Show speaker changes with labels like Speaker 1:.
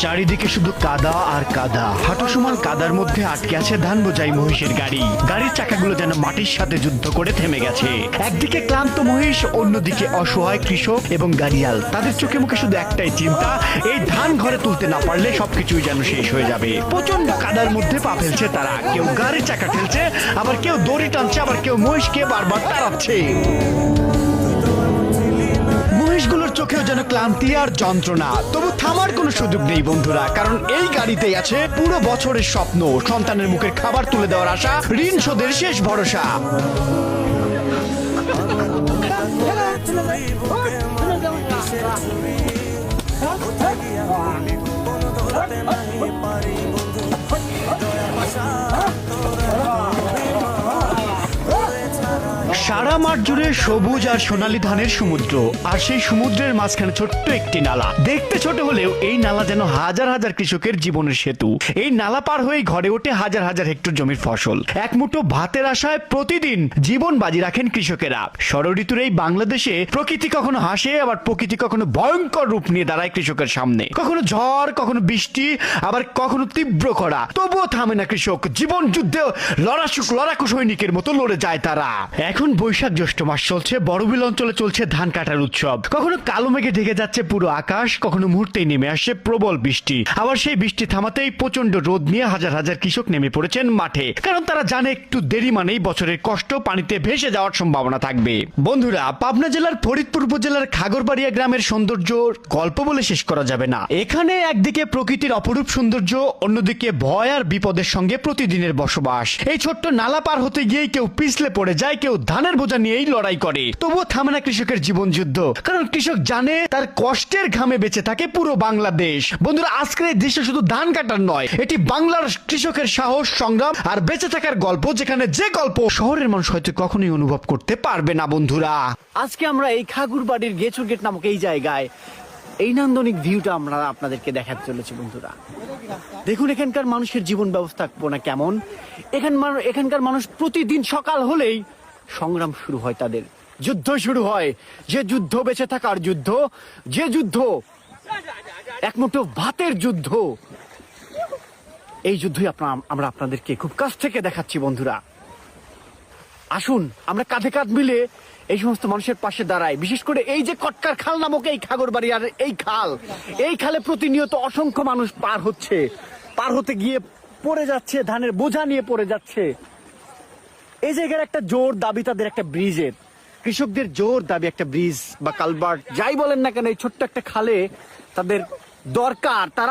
Speaker 1: চারিদিকে শুধু কাদা আর কাদা। হাঁটু সমান কাদার মধ্যে আটকে আছে ধান বোঝাই মহিষের গাড়ি। গাড়ির চাকাগুলো যেন মাটির সাথে যুদ্ধ করে থেমে গেছে। একদিকে ক্লান্ত মহিষ, অন্যদিকে অসহায় কৃষক এবং গাড়িয়াল। তাদের চোখে মুখে শুধু একটাই চিন্তা, এই ধান ঘরে তুলতে না পারলে সবকিছুই যেন শেষ হয়ে যাবে। প্রচন্ড কাদার মধ্যে পা ফেলছে তারা। কেউ গাড়ির চাকা ঠেলছে, আবার কেউ দড়ি টানছে, আবার কেউ মহিষকে বারবার তাড়াচ্ছে। মহিষগুলোর চোখেও যেন ক্লান্তি আর যন্ত্রণা। তবু থামার কোনো সুযোগ নেই বন্ধুরা, কারণ এই গাড়িতেই আছে পুরো বছরের স্বপ্ন, সন্তানের মুখের খাবার তুলে দেওয়ার আশা, ঋণ শোধের শেষ ভরসা। সারা মাঠ জুড়ে সবুজ আর সোনালী ধানের সমুদ্র, আর সেই সমুদ্রের মাঝখানে ছোট্ট একটি নালা। দেখতে ছোট হলেও এই নালা যেন হাজার হাজার কৃষকের জীবনের সেতু। এই নালা পার হয়ে ঘরে ওঠে হাজার হাজার হেক্টর জমির ফসল। এক মুঠো ভাতের আশায় প্রতিদিন জীবন বাজি রাখেন কৃষকেরা। ষড়ঋতুর এই বাংলাদেশে প্রকৃতি কখনো হাসে, আবার প্রকৃতি কখনো ভয়ঙ্কর রূপ নিয়ে দাঁড়ায় কৃষকের সামনে। কখনো ঝড়, কখনো বৃষ্টি, আবার কখনো তীব্র খরা। তবুও থামে না কৃষক। জীবন যুদ্ধে লড়াকু সৈনিকের মতো লড়ে যায় তারা। এখন বৈশাখ জ্যৈষ্ঠ মাস চলছে, বড়বিল অঞ্চলে চলছে ধান কাটার উৎসব। কখনো কালো মেঘে ঢেকে যাচ্ছে পুরো আকাশ, কখনো মুহূর্তেই নেমে আসছে প্রবল বৃষ্টি। আবার সেই বৃষ্টি থামাতেই প্রচন্ড রোদ নিয়ে হাজার হাজার কৃষক নেমে পড়েছেন মাঠে, কারণ তারা জানে একটু দেরি মানেই বছরের কষ্ট পানিতে ভেসে যাওয়ার সম্ভাবনা থাকবে। বন্ধুরা, পাবনা জেলার ফরিদপুর উপজেলার খাগরবাড়িয়া গ্রামের সৌন্দর্য গল্প বলে শেষ করা যাবে না। এখানে একদিকে প্রকৃতির অপরূপ সৌন্দর্য, অন্যদিকে ভয় আর বিপদের সঙ্গে প্রতিদিনের বসবাস। এই ছোট্ট নালা পার হতে গিয়েই কেউ পিছলে পড়ে যায়, কেউ ধানের বোঝা নিয়েই লড়াই করে। তবুও থামে না কৃষকের জীবন যুদ্ধ, কারণ কৃষক জানে তার কষ্টের ঘামে বেঁচে থাকে পুরো বাংলাদেশ। বন্ধুরা, আজকের এই দৃশ্য শুধু ধান কাটার নয়, এটি বাংলার কৃষকের সাহস, সংগ্রাম আর বেঁচে থাকার গল্প, যেখানে যে গল্প শহরের মানুষ হয়তো কখনোই অনুভব করতে পারবে না। বন্ধুরা, আজকে আমরা এই খাগরবাড়ির গেছুর গেট নামক এই জায়গায় এই নান্দনিক ভিউটা আমরা আপনাদেরকে দেখাতে চলেছি। বন্ধুরা দেখুন, এখানকার মানুষের জীবন ব্যবস্থাপনা কেমন। এখানকার মানুষ প্রতিদিন সকাল হলেই সংগ্রাম শুরু হয়, তাদের যুদ্ধ শুরু হয়। যে যুদ্ধ বেঁচে থাকার যুদ্ধ, যে যুদ্ধ একমুঠো ভাতের যুদ্ধ, এই যুদ্ধই আমরা আপনাদেরকে খুব কাছ থেকে দেখাচ্ছি। বন্ধুরা আসুন আমরা কাঁধে কাঁধ মিলে এই সমস্ত মানুষের পাশে দাঁড়াই। বিশেষ করে এই যে কটকার খাল নামক এই খাগরবাড়ি, আর এই খালে প্রতিনিয়ত অসংখ্য মানুষ পার হতে গিয়ে পড়ে যাচ্ছে, ধানের বোঝা নিয়ে পড়ে যাচ্ছে। এই জায়গার একটা জোর দাবি তাদের, একটা ব্রিজের। কৃষকদের জোর দাবি একটা ব্রিজ বা কালভার্ট, যাই বলেন না কেন, এই ছোট্ট একটা খালে তাদের দরকার। তারা